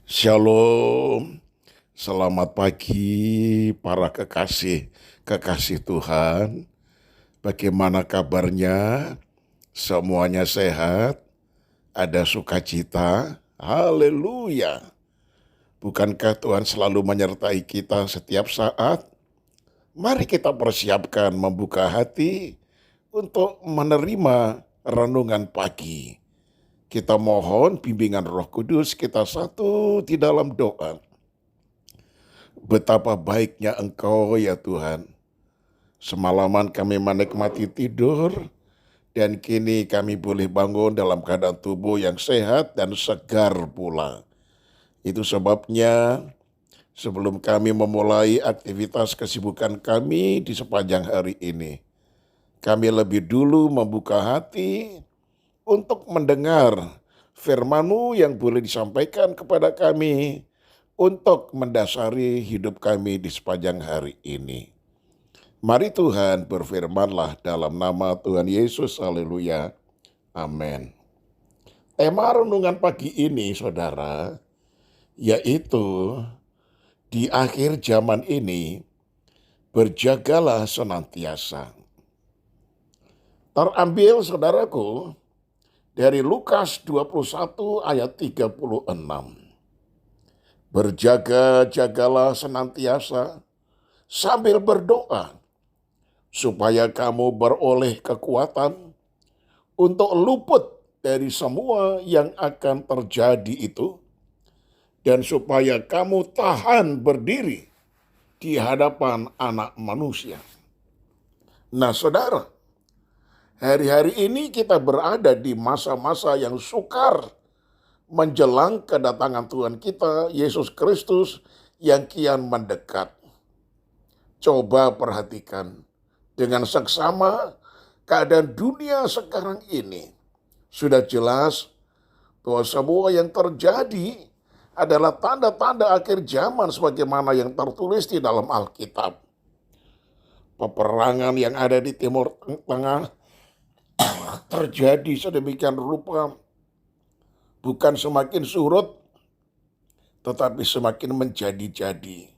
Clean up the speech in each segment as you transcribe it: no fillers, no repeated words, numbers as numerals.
Shalom, selamat pagi para kekasih Tuhan. Bagaimana kabarnya? Semuanya sehat? Ada sukacita? Haleluya. Bukankah Tuhan selalu menyertai kita setiap saat? Mari kita persiapkan membuka hati untuk menerima renungan pagi. Kita mohon bimbingan Roh Kudus, kita satu di dalam doa. Betapa baiknya Engkau ya Tuhan. Semalaman kami menikmati tidur, dan kini kami boleh bangun dalam keadaan tubuh yang sehat dan segar pula. Itu sebabnya sebelum kami memulai aktivitas kesibukan kami di sepanjang hari ini, kami lebih dulu membuka hati untuk mendengar firman-Mu yang boleh disampaikan kepada kami untuk mendasari hidup kami di sepanjang hari ini. Mari Tuhan berfirmanlah dalam nama Tuhan Yesus, haleluya, amin. Tema renungan pagi ini saudara, yaitu di akhir zaman ini berjagalah senantiasa. Terambil saudaraku dari Lukas 21 ayat 36. Berjaga-jagalah senantiasa sambil berdoa, supaya kamu beroleh kekuatan untuk luput dari semua yang akan terjadi itu, dan supaya kamu tahan berdiri di hadapan Anak Manusia. Nah saudara, hari-hari ini kita berada di masa-masa yang sukar menjelang kedatangan Tuhan kita, Yesus Kristus, yang kian mendekat. Coba perhatikan dengan seksama keadaan dunia sekarang ini. Sudah jelas bahwa semua yang terjadi adalah tanda-tanda akhir zaman sebagaimana yang tertulis di dalam Alkitab. Peperangan yang ada di Timur Tengah terjadi sedemikian rupa, bukan semakin surut, tetapi semakin menjadi-jadi.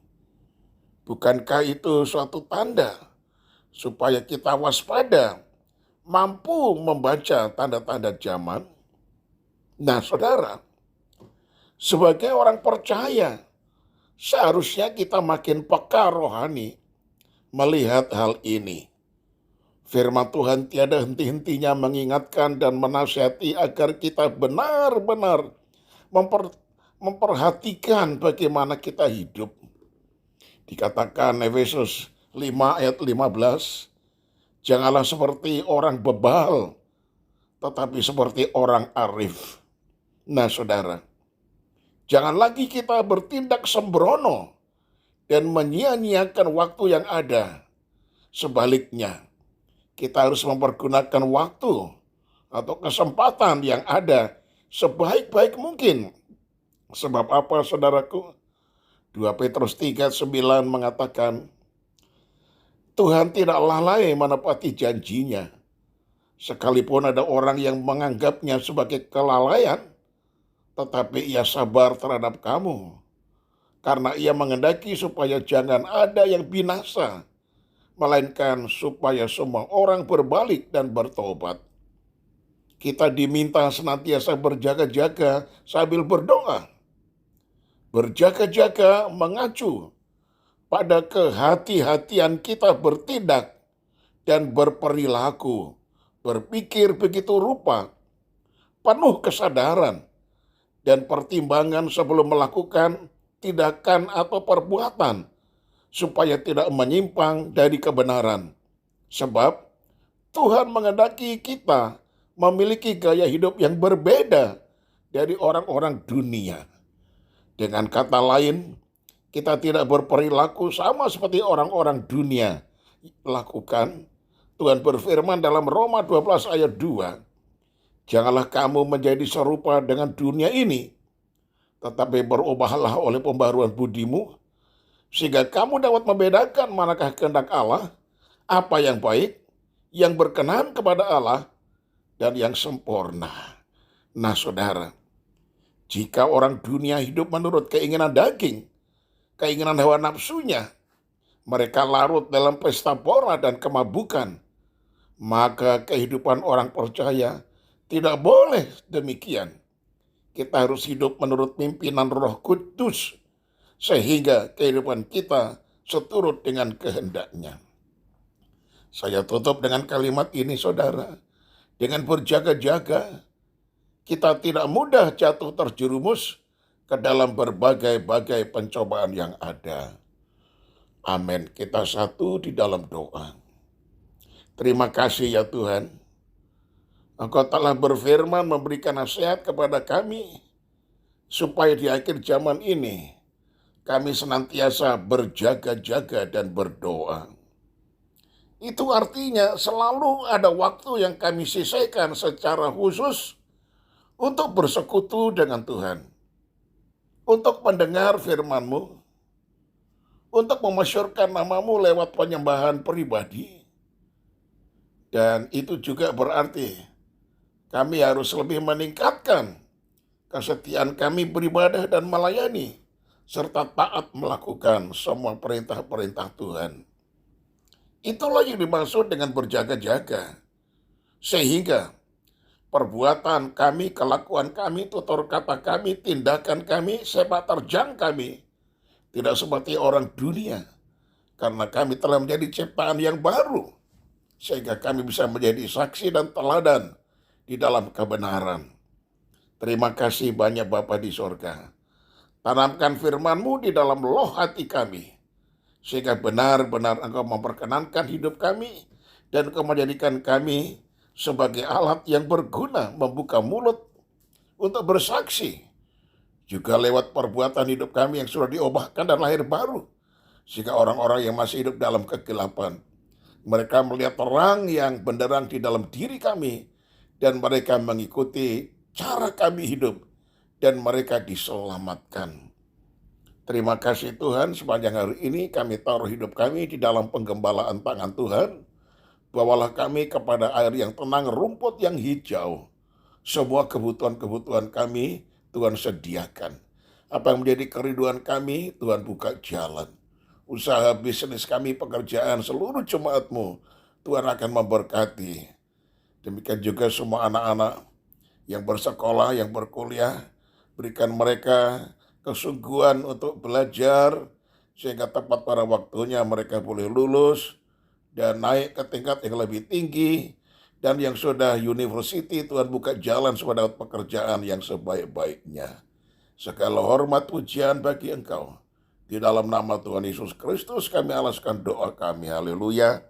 Bukankah itu suatu tanda supaya kita waspada, mampu membaca tanda-tanda zaman? Nah saudara, sebagai orang percaya, seharusnya kita makin peka rohani melihat hal ini. Firman Tuhan tiada henti-hentinya mengingatkan dan menasihati agar kita benar-benar memperhatikan bagaimana kita hidup. Dikatakan Efesus 5 ayat 15, janganlah seperti orang bebal, tetapi seperti orang arif. Nah saudara, jangan lagi kita bertindak sembrono dan menyia-nyiakan waktu yang ada. Sebaliknya, kita harus mempergunakan waktu atau kesempatan yang ada sebaik-baik mungkin. Sebab apa saudaraku? 2 Petrus 3:9 mengatakan, Tuhan tidak lalai menepati janjinya. Sekalipun ada orang yang menganggapnya sebagai kelalaian, tetapi ia sabar terhadap kamu. Karena ia mengendaki supaya jangan ada yang binasa, melainkan supaya semua orang berbalik dan bertobat. Kita diminta senantiasa berjaga-jaga sambil berdoa. Berjaga-jaga mengacu pada kehati-hatian kita bertindak dan berperilaku, berpikir begitu rupa, penuh kesadaran dan pertimbangan sebelum melakukan tindakan atau perbuatan, supaya tidak menyimpang dari kebenaran. Sebab Tuhan menghendaki kita memiliki gaya hidup yang berbeda dari orang-orang dunia. Dengan kata lain, kita tidak berperilaku sama seperti orang-orang dunia lakukan. Tuhan berfirman dalam Roma 12 ayat 2, janganlah kamu menjadi serupa dengan dunia ini, tetapi berubahlah oleh pembaharuan budimu, sehingga kamu dapat membedakan manakah kehendak Allah, apa yang baik, yang berkenan kepada Allah, dan yang sempurna. Nah saudara, Jika orang dunia hidup menurut keinginan daging, keinginan hawa nafsunya, mereka larut dalam pesta pora dan kemabukan, maka kehidupan orang percaya tidak boleh demikian. Kita harus hidup menurut pimpinan Roh Kudus, sehingga kehidupan kita seturut dengan kehendaknya. Saya tutup dengan kalimat ini, saudara. Dengan berjaga-jaga, kita tidak mudah jatuh terjerumus ke dalam berbagai-bagai pencobaan yang ada. Amin. Kita satu di dalam doa. Terima kasih ya Tuhan. Engkau telah berfirman memberikan nasihat kepada kami, supaya di akhir zaman ini kami senantiasa berjaga-jaga dan berdoa. Itu artinya selalu ada waktu yang kami sisihkan secara khusus untuk bersekutu dengan Tuhan, untuk mendengar firman-Mu, untuk memasyurkan nama-Mu lewat penyembahan pribadi. Dan itu juga berarti kami harus lebih meningkatkan kesetiaan kami beribadah dan melayani, serta taat melakukan semua perintah-perintah Tuhan. Itulah yang dimaksud dengan berjaga-jaga. Sehingga perbuatan kami, kelakuan kami, tutur kata kami, tindakan kami, sepak terjang kami tidak seperti orang dunia. Karena kami telah menjadi ciptaan yang baru, sehingga kami bisa menjadi saksi dan teladan di dalam kebenaran. Terima kasih banyak Bapa di sorga. Tanamkan firman-Mu di dalam loh hati kami, sehingga benar-benar Engkau memperkenankan hidup kami, dan Engkau menjadikan kami sebagai alat yang berguna membuka mulut untuk bersaksi, juga lewat perbuatan hidup kami yang sudah diubahkan dan lahir baru, sehingga orang-orang yang masih hidup dalam kegelapan, mereka melihat terang yang benderang di dalam diri kami, dan mereka mengikuti cara kami hidup, dan mereka diselamatkan. Terima kasih Tuhan, sepanjang hari ini kami taruh hidup kami di dalam penggembalaan tangan Tuhan. Bawalah kami kepada air yang tenang, rumput yang hijau. Semua kebutuhan-kebutuhan kami Tuhan sediakan. Apa yang menjadi kerinduan kami, Tuhan buka jalan. Usaha bisnis kami, pekerjaan, seluruh jemaat-Mu, Tuhan akan memberkati. Demikian juga semua anak-anak yang bersekolah, yang berkuliah, berikan mereka kesungguhan untuk belajar, sehingga tepat pada waktunya mereka boleh lulus dan naik ke tingkat yang lebih tinggi. Dan yang sudah university, Tuhan buka jalan supaya dapat pekerjaan yang sebaik-baiknya. Segala hormat pujian bagi Engkau. Di dalam nama Tuhan Yesus Kristus kami alaskan doa kami. Haleluya.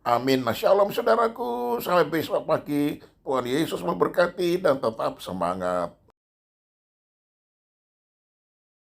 Amin. Nah, shalom saudaraku. Sampai besok pagi. Tuhan Yesus memberkati dan tetap semangat.